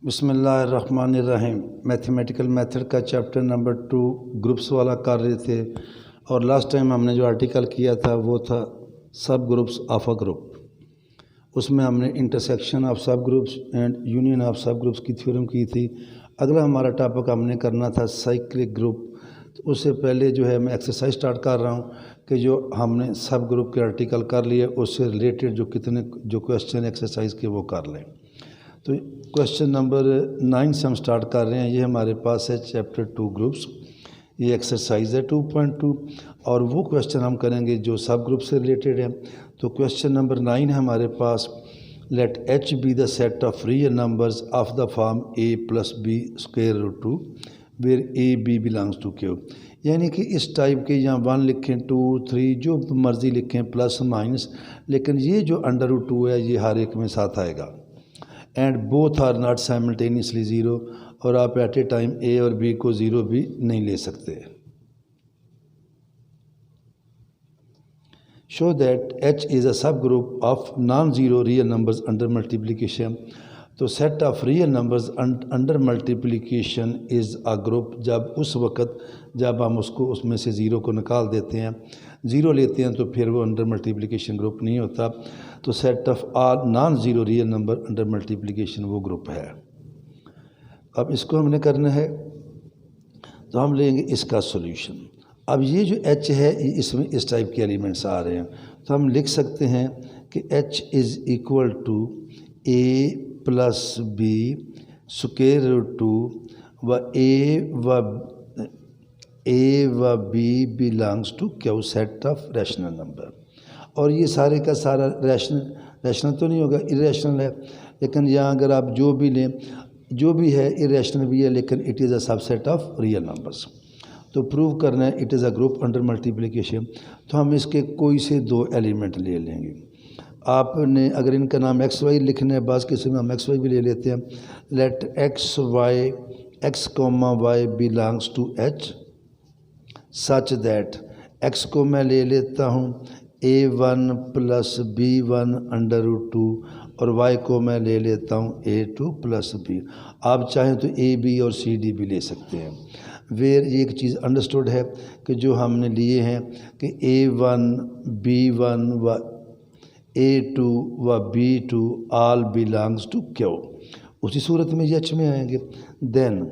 बिस्मिल्लाहिर्रहमानिर्रहीम। Mathematical method का chapter number 2 groups वाला कर रहे थे और लास्ट टाइम हमने जो आर्टिकल किया था वो था सब ग्रुप्स ऑफ अ ग्रुप। उसमें हमने इंटरसेक्शन ऑफ सब ग्रुप्स एंड यूनियन ऑफ सब ग्रुप्स की थ्योरम की थी। अगला हमारा टॉपिक हमने करना था साइक्लिक ग्रुप। तो उससे पहले जो है मैं एक्सरसाइज स्टार्ट कर रहा हूँ कि जो हमने सब ग्रुप के आर्टिकल कर लिए उससे रिलेटेड जो क्वेश्चन एक्सरसाइज के वो कर लें। तो क्वेश्चन नंबर 9 से हम स्टार्ट कर रहे हैं। ये हमारे पास है चैप्टर 2 ग्रुप्स। ये एक्सरसाइज है 2.2 और वो क्वेश्चन हम करेंगे जो सब ग्रुप से रिलेटेड है। तो क्वेश्चन नंबर 9 है हमारे पास, let H be the set of real numbers of the form a plus B square root 2 where A B belongs to Q. यानी कि इस टाइप के यहाँ 1 लिखें, 2, 3 जो मर्ज़ी लिखें, प्लस माइनस, लेकिन ये जो अंडर रूट 2 है ये हर एक में साथ आएगा। And both are not simultaneously zero, और आप एट ए टाइम ए और बी को ज़ीरो भी नहीं ले सकते। Show that H is a subgroup of non zero real numbers under multiplication. तो set of real numbers under multiplication is a group जब उस वक़्त जब हम उसमें से ज़ीरो को निकाल देते हैं, ज़ीरो लेते हैं, तो फिर वो अंडर मल्टीप्लिकेशन ग्रुप नहीं होता। तो set of all non zero real number under multiplication वो ग्रुप है। अब इसको हमने करना है तो हम लेंगे इसका सॉल्यूशन। अब ये जो h है इसमें इस टाइप के एलिमेंट्स आ रहे हैं, तो हम लिख सकते हैं कि h is equal to a plus B square root 2 व ए व B belongs to Q set of rational number. और ये सारे का सारा रैशनल तो नहीं होगा, इरेशनल है, लेकिन यहाँ अगर आप जो भी लें, जो भी है इरेशनल भी है, लेकिन it is a subset of real numbers. तो प्रूव करना है it is a group under multiplication. तो हम इसके कोई से दो एलिमेंट ले लेंगे। आपने अगर इनका नाम एक्स वाई लिखना है, बाज़ किसी में हम एक्स वाई भी ले लेते हैं। Let x comma y belongs to H such that x को मैं ले लेता हूँ a1 plus b1 under root 2 और y को मैं ले लेता हूँ a2 प्लस b। आप चाहें तो a b और c d भी ले सकते हैं। वेयर ये एक चीज़ अंडरस्टूड है कि जो हमने लिए हैं कि a1 b1 व a2 व b2 all belongs to Q, उसी सूरत में ये h में आएंगे। देन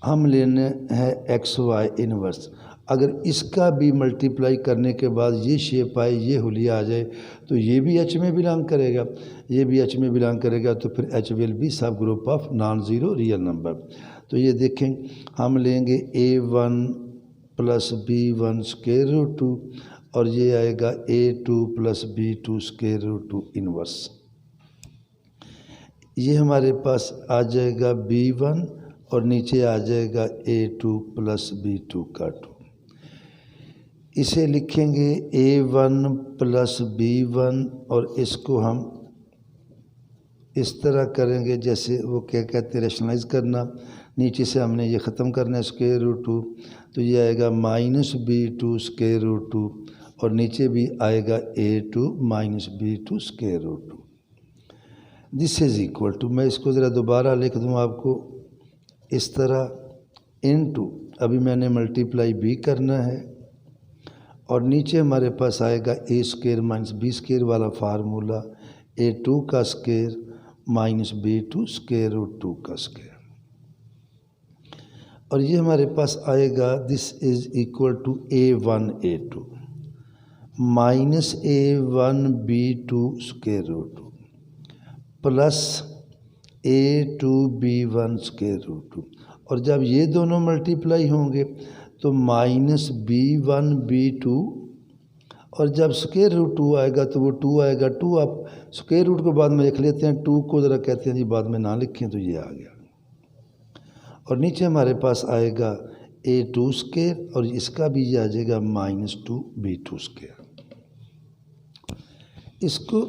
हम लेने हैं एक्स वाई इनवर्स। अगर इसका भी मल्टीप्लाई करने के बाद ये शेप आए, ये हुलिया आ जाए, तो ये भी एच में बिलोंग करेगा, ये भी एच में बिलोंग करेगा, तो फिर एच विल बी सब group of non zero real number. तो ये देखें, हम लेंगे a1 plus b1 square root 2 और ये आएगा a2 plus b2 square root 2 inverse. ये हमारे पास आ जाएगा b1 और नीचे आ जाएगा a2 प्लस b2 का 2। इसे लिखेंगे a1 प्लस b1 और इसको हम इस तरह करेंगे जैसे वो क्या कहते हैं, रेशनलाइज करना। नीचे से हमने ये ख़त्म करना है स्क्वायर रूट 2, तो ये आएगा माइनस b2 स्क्वायर रूट 2 और नीचे भी आएगा a2 minus b2 square root 2। This is equal to, मैं इसको ज़रा दोबारा लिख दूँ आपको इस तरह, इनटू अभी मैंने मल्टीप्लाई b करना है और नीचे हमारे पास आएगा a square minus B square वाला फार्मूला, a2 का square minus b2 square root 2 का स्क्वायर। और ये हमारे पास आएगा this is equal to a1 a2 minus a1 b2 square root 2 plus a2 b1 square root 2। और जब ये दोनों मल्टीप्लाई होंगे तो माइनस b1 b2, और जब स्क्वायर रूट 2 आएगा तो वो 2 आएगा। 2 आप स्क्वायर रूट को बाद में लिख लेते हैं, 2 को ज़रा कहते हैं जी बाद में ना लिखें, तो ये आ गया। और नीचे हमारे पास आएगा a2 स्क्वायर और इसका भी ये आ जाएगा माइनस 2 b2 स्क्वायर। इसको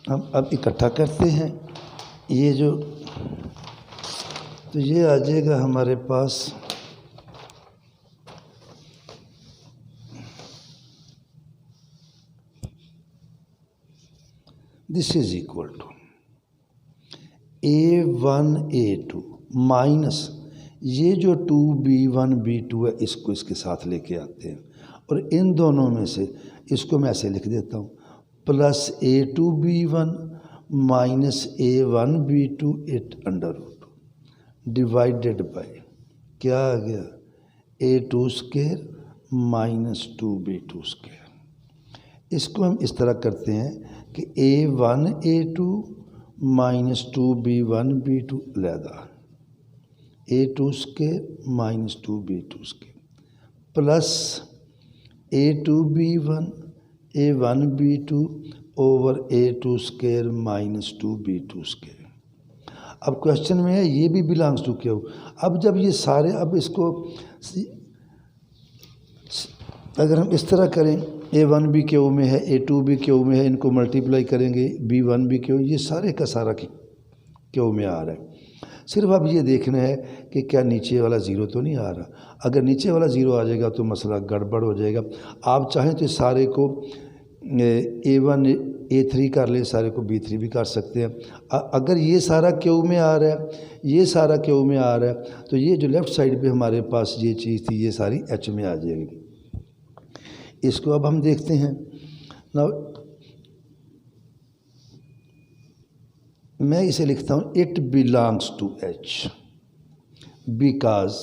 हम अब इकट्ठा करते हैं, ये जो, तो ये आ जाएगा हमारे पास this is equal to A1 A2 minus ये जो 2B1 B2 है इसको इसके साथ लेके आते हैं और इन दोनों में से इसको मैं ऐसे लिख देता हूँ plus A2 B1 minus A1 B2 it under root divided by क्या आ गया A2 square minus 2B2 square. इसको हम इस तरह करते हैं कि A1 A2 minus 2B1 B2 अलहदा A2 square minus 2B2 square plus A2 B1 A1 B2 over A2 square minus 2B2 square. अब क्वेश्चन में है ये भी बिलोंग्स टू क्यू। अब जब ये सारे अब इसको अगर हम इस तरह करें A1 भी क्यू में है A2 भी क्यू में है इनको मल्टीप्लाई करेंगे B1 भी क्यू ये सारे का सारा क्यू में आ रहा है। सिर्फ अब ये देखना है कि क्या नीचे वाला ज़ीरो तो नहीं आ रहा। अगर नीचे वाला ज़ीरो आ जाएगा तो मसला गड़बड़ हो जाएगा। आप चाहें तो सारे को A1 A3 कर ले सारे को B3 भी कर सकते हैं। अगर ये सारा क्यू में आ रहा है ये सारा क्यू में आ रहा है तो ये जो लेफ़्ट साइड पे हमारे पास ये चीज़ थी ये सारी H में आ जाएगी। इसको अब हम देखते हैं ना मैं इसे लिखता हूँ it belongs to H because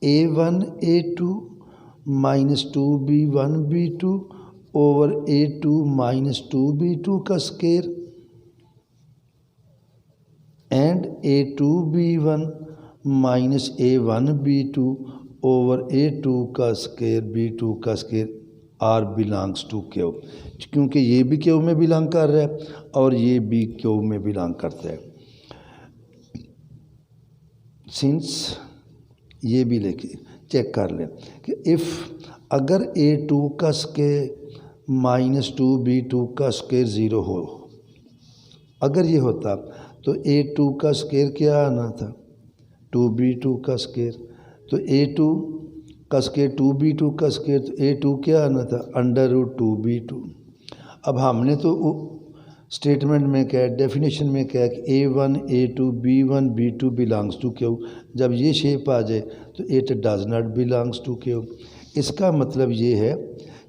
A1 A2 minus 2B1 B2 over A2 minus 2B2 का square and A2 B1 minus A1 B2 over A2 का स्क्वायर B2 का square are belongs to Q क्योंकि ये भी क्यू में belong कर रहा है और ये भी क्यू में बिलोंग करता है। सिंस ये भी लेके चेक कर लें कि इफ़ अगर A2 का स्क्वायर माइनस 2B2 का स्क्वायर ज़ीरो हो अगर ये होता तो A2 का स्क्वायर क्या आना था 2B2 का स्क्वायर तो A2 का स्क्वायर 2B2 का स्क्वायर तो A2 क्या आना था अंडर रूट 2B2। अब हमने तो स्टेटमेंट में क्या है डेफिनेशन में क्या है कि A1 A2 B1 B2 belongs to Q. जब ये शेप आ जाए तो it does not belongs to Q. इसका मतलब ये है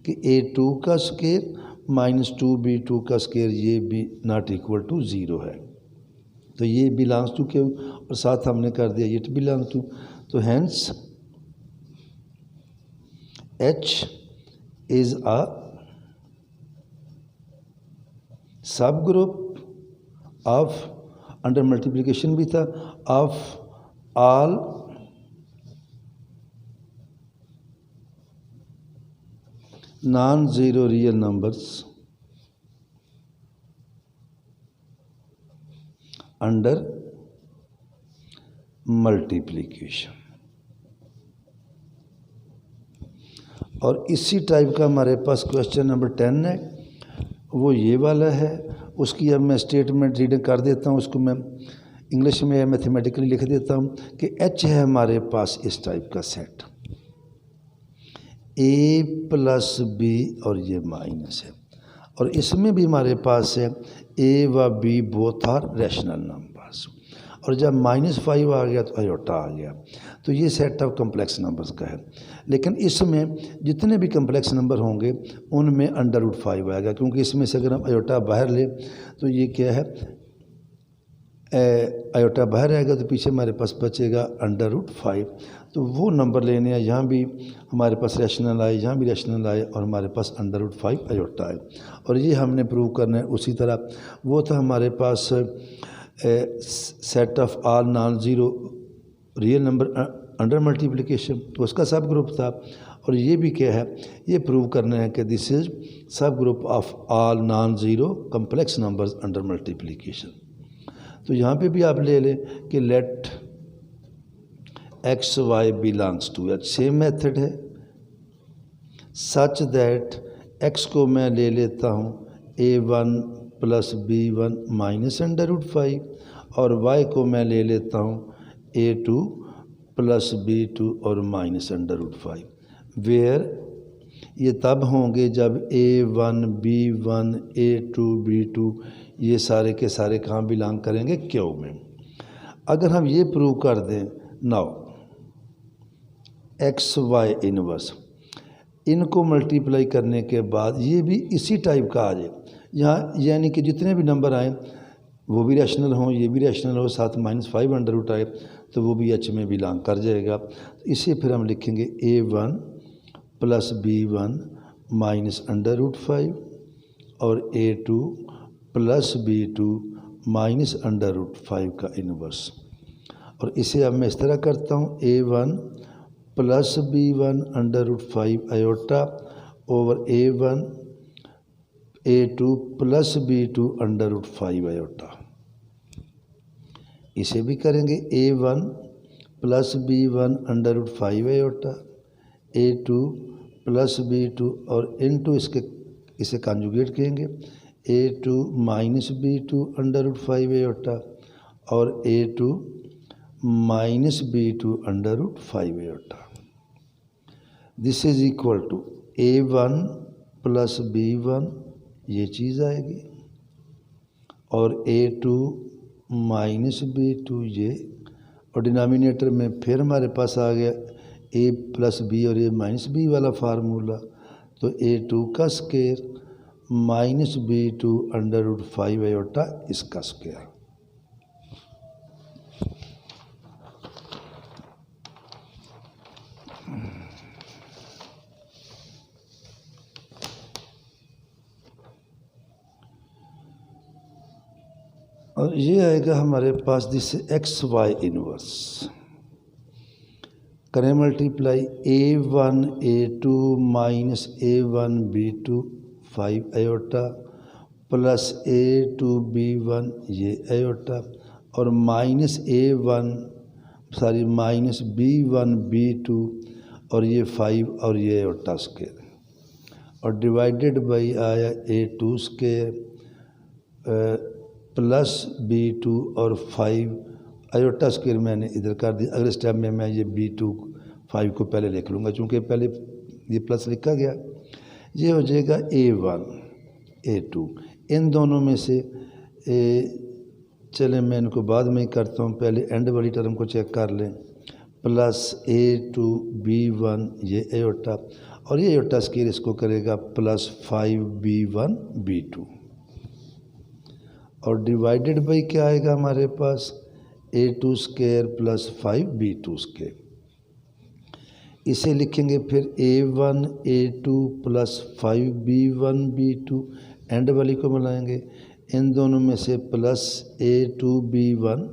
कि A2 का स्क्वायर माइनस 2B2 का स्क्वायर ये भी नॉट इक्वल टू ज़ीरो है तो ये बिलोंग्स टू क्यू और साथ हमने कर दिया इट बिलोंग्स टू। तो hence H is a subgroup of under multiplication भी था of all non-zero real numbers under multiplication। और इसी टाइप का हमारे पास क्वेश्चन नंबर 10 है वो ये वाला है। उसकी अब मैं स्टेटमेंट रीड कर देता हूँ उसको मैं इंग्लिश में मैथमेटिकली लिख देता हूँ कि H है हमारे पास इस टाइप का सेट A प्लस B और ये माइनस है और इसमें भी हमारे पास है A व B both are rational numbers और जब -5 आ गया तो आयोटा आ गया तो ये सेट ऑफ कम्प्लेक्स नंबर्स का है। लेकिन इसमें जितने भी कम्प्लेक्स नंबर होंगे उनमें अंडर रूट 5 आएगा क्योंकि इसमें से अगर हम आयोटा बाहर ले तो ये क्या है आयोटा बाहर आएगा तो पीछे हमारे पास बचेगा अंडर रूट 5। तो वो नंबर लेने हैं यहाँ भी हमारे पास रैशनल आए यहाँ भी रैशनल आए और हमारे पास अंडर रूट 5 आयोटा आए और ये हमने प्रूव करना है। उसी तरह वो था हमारे पास set of all non zero real number under multiplication तो उसका सब ग्रुप था और ये भी क्या है ये प्रूव करना है कि this is subgroup of all non zero complex numbers under multiplication. तो यहाँ पे भी आप ले लें कि let x y belongs to H same method है सच दैट एक्स को मैं ले लेता हूँ A1 plus B1 minus under root 5 और y को मैं ले लेता हूँ A2 प्लस B2 और माइनस अंडर रूट 5 वेयर ये तब होंगे जब A1 B1 A2 B2 ये सारे के सारे कहाँ बिलोंग करेंगे, क्यू में। अगर हम ये प्रूव कर दें, नाउ एक्स वाई इनवर्स, इनको मल्टीप्लाई करने के बाद ये भी इसी टाइप का आ जाए यहाँ, यानी कि जितने भी नंबर आए वो भी रैशनल हों, ये भी रैशनल हो, साथ -5 अंडर रूट आए तो वो भी एच में बिलोंग कर जाएगा। इसे फिर हम लिखेंगे A1 plus B1 minus under root 5 और A2 plus B2 minus under root 5 का इन्वर्स। और इसे अब मैं इस तरह करता हूँ, A1 plus B1 under root 5 iota over A1 A2 plus B2 under root 5 iota. इसे भी करेंगे A1 plus B1 under root 5 iota, A2 plus B2 और इनटू इसे कॉन्जुगेट करेंगे A2 minus B2 under root 5 iota और A2 minus B2 under root 5 iota. This is equal to A1 plus B1 ये चीज़ आएगी और A2 माइनस B2 ये, और denominator में फिर हमारे पास आ गया A प्लस B और A माइनस B वाला फार्मूला, तो A2 का square minus B2 under root 5 iota इसका स्क्वायर। और ये आएगा हमारे पास दिस एक्स वाई इनवर्स। करें multiply A1 A2 minus A1 B2 5 iota plus A2 B1 ये आयोटा और माइनस माइनस B1 B2 और ये 5 और ये आयोटा स्क्वायर और डिवाइडेड बाई आया A2 स्क्वायर प्लस B2 और 5 आयोटा स्क्वायर मैंने इधर कर दिया। अगले स्टेप में मैं ये B2 5 को पहले लिख लूँगा, चूँकि पहले ये प्लस लिखा गया। ये हो जाएगा A1 A2, इन दोनों में से चलें मैं इनको बाद में ही करता हूँ, पहले एंड वाली टर्म को चेक कर लें। प्लस A2 B1 ये आयोटा और ये आयोटा स्क्वायर इसको करेगा प्लस 5 B1 B2 और डिवाइडेड बाई क्या आएगा हमारे पास A2 square plus 5 B2 square. इसे लिखेंगे फिर A1 A2 plus 5 B1 B2, and वाली को मिलाएंगे, इन दोनों में से plus A2 B1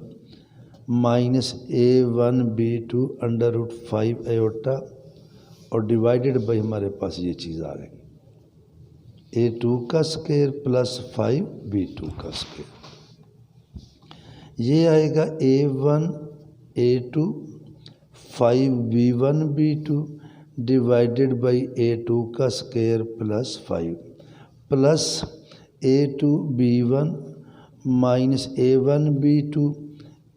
minus A1 B2 under root 5 iota और डिवाइडेड बाई हमारे पास ये चीज़ आ गई A2 का स्क्वायर प्लस 5 B2 का स्क्वायर। ये आएगा A1 A2 5 B1 B2 divided by A2 का square plus 5 plus A2 B1 minus A1 B2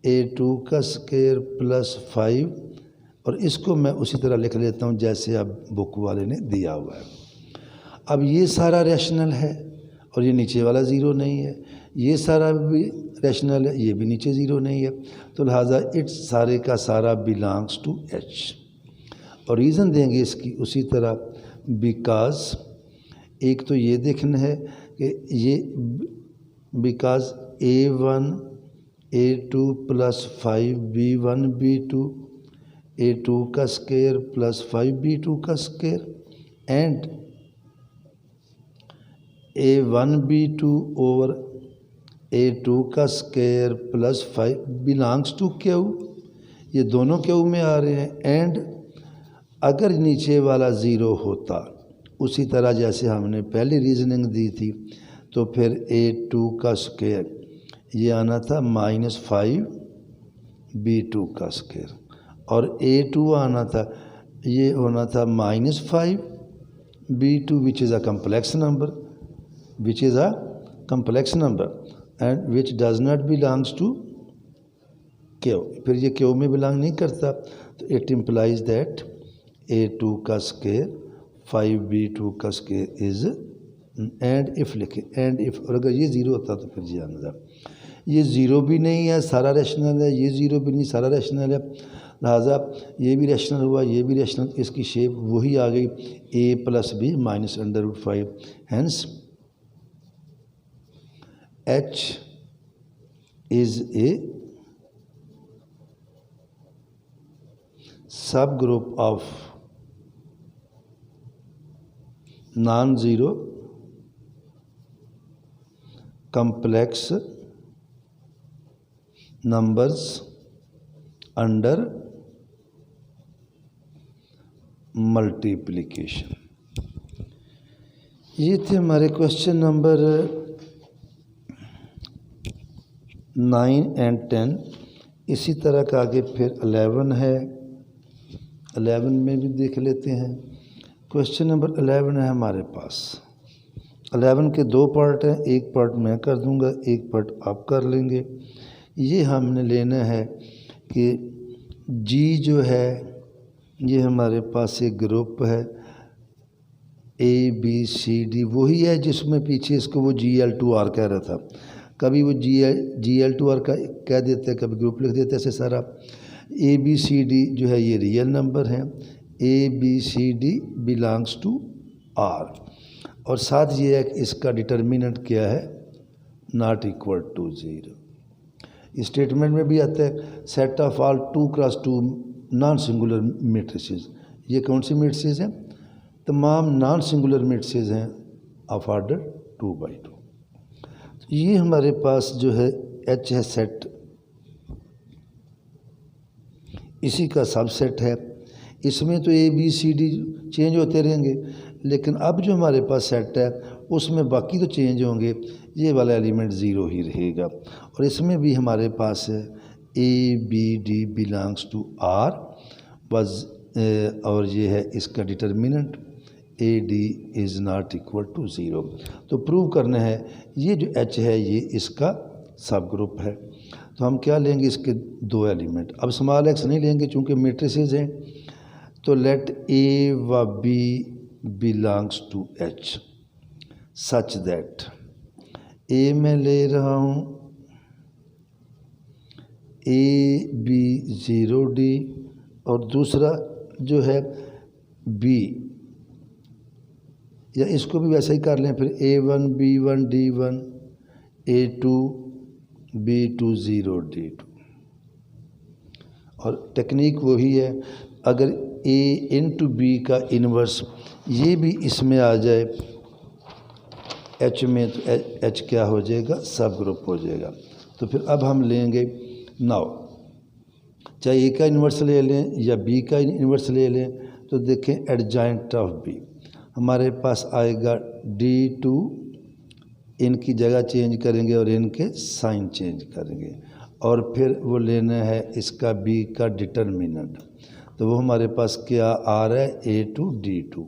A2 का स्क्वायर प्लस 5 और इसको मैं उसी तरह लिख लेता हूँ जैसे अब बुक वाले ने दिया हुआ है। अब ये सारा रैशनल है और ये नीचे वाला ज़ीरो नहीं है, ये सारा भी रैशनल है, ये भी नीचे ज़ीरो नहीं है, तो लिहाजा इट्स सारे का सारा बिलोंग्स टू एच। और रीज़न देंगे इसकी उसी तरह, बिकॉज एक तो ये देखना है कि ये because A1 A2 plus 5 B1 B2 A2 का स्क्वायर प्लस 5 B2 का square and A1 B2 over A2 का square plus 5 belongs to Q, ये दोनों क्यू में आ रहे हैं। एंड अगर नीचे वाला ज़ीरो होता उसी तरह जैसे हमने पहले रीजनिंग दी थी, तो फिर A2 का स्क्वायर ये आना था -5 B2 का स्क्वायर और A2 आना था, ये होना था -5 B2 which is a complex number, which is a complex number and which does not belongs to Q। फिर ये Q में बिलोंग नहीं करता, तो it implies that A2 का स्क्वायर 5b2 का स्क्वायर इज़ एंड इफ़ लिखे, एंड इफ़, और अगर ये ज़ीरो होता तो फिर जी आना, ये ज़ीरो भी नहीं है सारा रैशनल है, ये ज़ीरो भी नहीं सारा रैशनल है, लिहाजा ये भी रैशनल हुआ, ये भी रैशनल, इसकी शेप वही आ गई a + b -√5। Hence h is a subgroup of non zero complex numbers under multiplication. ये थे हमारे क्वेश्चन नंबर 9 एंड 10। इसी तरह का आगे फिर 11 है, 11 में भी देख लेते हैं। क्वेश्चन नंबर 11 है हमारे पास। 11 के दो पार्ट हैं, एक पार्ट मैं कर दूंगा, एक पार्ट आप कर लेंगे। ये हमने लेना है कि जी जो है ये हमारे पास एक ग्रुप है ABCD, वही है जिसमें पीछे इसको वो GL2R कह रहा था। कभी वो GL2R का कह देते हैं, कभी ग्रुप लिख देते हैं, ऐसे सारा। ABCD जो है ये रियल नंबर है, ABCD बिलोंग्स टू R, और साथ ये है कि इसका डिटर्मिनेंट क्या है, नॉट इक्वल टू 0। स्टेटमेंट में भी आता है set of all 2 cross 2 non singular matrices. ये कौन सी मैट्रिसेस हैं, तमाम नॉन सिंगुलर मैट्रिसेस हैं ऑफ ऑर्डर 2/2। तो ये हमारे पास जो है H है सेट, इसी का सबसेट है। इसमें तो ABCD चेंज होते रहेंगे, लेकिन अब जो हमारे पास सेट है उसमें बाकी तो चेंज होंगे, ये वाला एलिमेंट ज़ीरो ही रहेगा। और इसमें भी हमारे पास है ABD बिलोंग्स टू R बस, और ये है इसका determinant AD is not equal to 0। तो प्रूव करना है ये जो H है ये इसका सब ग्रुप है। तो हम क्या लेंगे, इसके दो एलिमेंट। अब स्मॉल x नहीं लेंगे चूँकि मैट्रिसेस हैं, तो लेट A व B belongs to H such that A में ले रहा हूँ AB0D, और दूसरा जो है B, या इसको भी वैसा ही कर लें फिर A1 B1 D1 A2 B2 0 D2। और टेक्निक वही है, अगर A इंटू B का इन्वर्स ये भी इसमें आ जाए H में, तो H क्या हो जाएगा, सब ग्रुप हो जाएगा। तो फिर अब हम लेंगे नाउ, चाहे A का इन्वर्स ले लें या B का इन्वर्स ले लें, तो देखें एडजॉइंट ऑफ B हमारे पास आएगा D2, इनकी जगह चेंज करेंगे और इनके साइन चेंज करेंगे, और फिर वो लेना है इसका B का डिटर्मिनेंट। तो वो हमारे पास क्या आ रहा है A2 D2,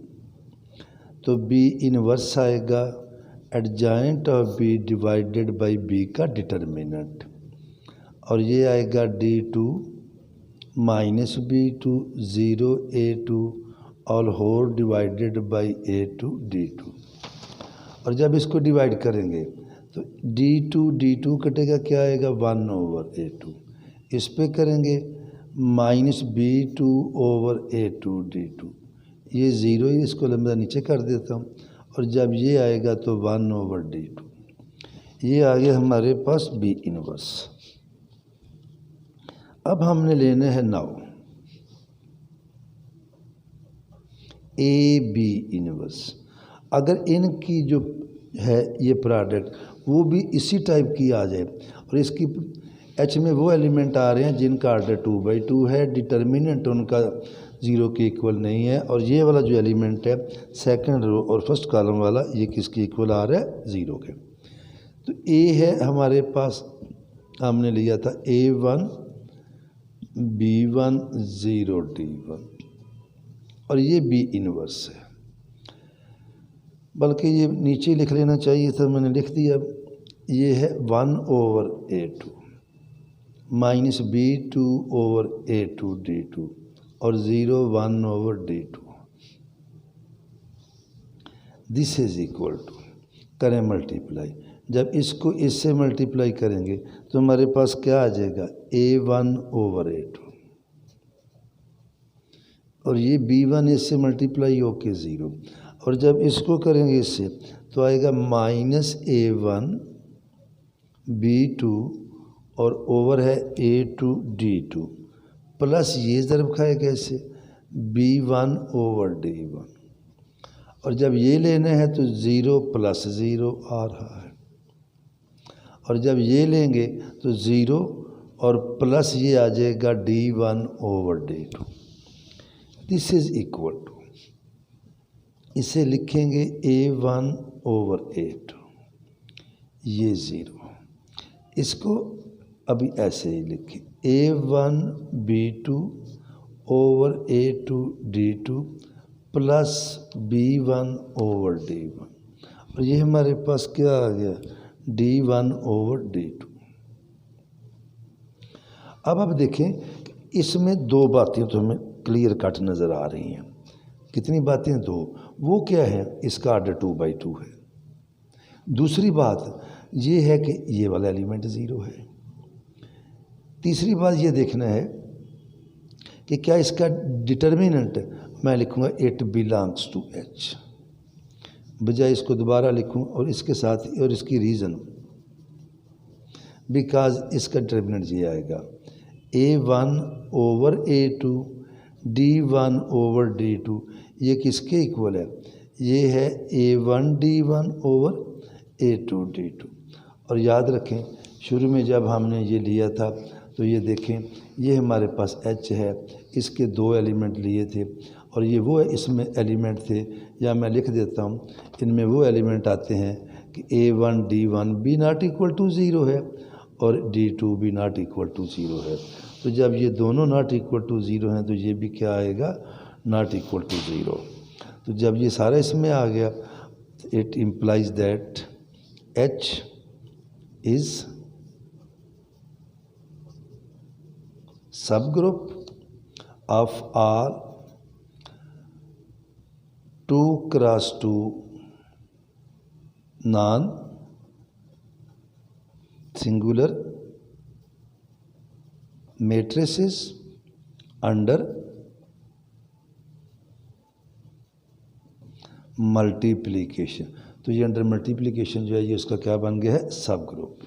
तो B इनवर्स आएगा adjoint of B divided by B का डिटर्मिनेंट, और ये आएगा D2 minus B2 0 A2 all whole divided by A2 D2। और जब इसको डिवाइड करेंगे तो D2 कटेगा, क्या आएगा 1/A2। इस पे करेंगे minus B2 over A2 D2, ये ज़ीरो ही, इसको लंबा नीचे कर देता हूँ, और जब ये आएगा तो 1/D2। ये आ गया हमारे पास B इनवर्स। अब हमने लेना है नाउ AB इनवर्स। अगर इनकी जो है ये प्रोडक्ट वो भी इसी टाइप की आ जाए, और इसकी H में वो एलिमेंट आ रहे हैं जिनका ऑर्डर 2/2 है, डिटर्मिनेंट उनका 0 के इक्वल नहीं है, और ये वाला जो एलिमेंट है सेकंड रो और फर्स्ट कॉलम वाला ये किसके इक्वल आ रहा है, 0 के। तो A है हमारे पास, हमने लिया था A1 B1 0 D1, और ये B इनवर्स है, बल्कि ये नीचे लिख लेना चाहिए था, मैंने लिख दिया। ये है 1/A2 minus B2 over A2 D2 और 0 1/D2। This is equal to, करें मल्टीप्लाई। जब इसको इससे मल्टीप्लाई करेंगे तो हमारे पास क्या आ जाएगा, A1/A2, और ये B1 इससे मल्टीप्लाई होके 0, और जब इसको करेंगे इससे तो आएगा -A1/B2 और ओवर है A2/D2 प्लस ये ज़रब खाएगा इससे B1/D1, और जब ये लेना है तो 0 + 0 आ रहा है, और जब ये लेंगे तो 0 और प्लस ये आ जाएगा D1/D2। This is equal to, इसे लिखेंगे A1/A2, ये 0, इसको अभी ऐसे ही लिखें A1/B2/A2/D2 प्लस B1/D1, और ये हमारे पास क्या आ गया, D1/D2। अब आप देखें इसमें दो बातें तो हमें क्लियर कट नज़र आ रही हैं। कितनी बातें, दो। वो क्या है, इसका आर्डर 2/2 है। दूसरी बात ये है कि ये वाला एलिमेंट 0 है। तीसरी बात ये देखना है कि क्या इसका डिटर्मिनेंट मैं लिखूँगा इट बिलोंग्स टू H, बजाय इसको दोबारा लिखूँ और इसके साथ और इसकी रीज़न, बिकॉज इसका डिटर्मिनेंट ये आएगा A1/A2 D1/D2, ये किसके इक्वल है, ये है A1D1/A2D2। और याद रखें शुरू में जब हमने ये लिया था तो ये देखें ये हमारे पास H है, इसके दो एलिमेंट लिए थे, और ये वो इसमें एलिमेंट थे, या मैं लिख देता हूँ इनमें वो एलिमेंट आते हैं कि A1D1 भी नॉट इक्वल टू 0 है और D2 भी नॉट इक्वल टू 0 है। तो जब ये दोनों नॉट इक्वल टू 0 हैं तो ये भी क्या आएगा, नॉट इक्वल टू 0। तो जब ये सारा इसमें आ गया, it implies that H is subgroup of all 2x2 non-singular matrices under multiplication. तो ये अंडर मल्टीप्लिकेशन जो है ये उसका क्या बन गया है, सब ग्रुप।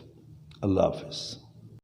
अल्लाह हाफिज़।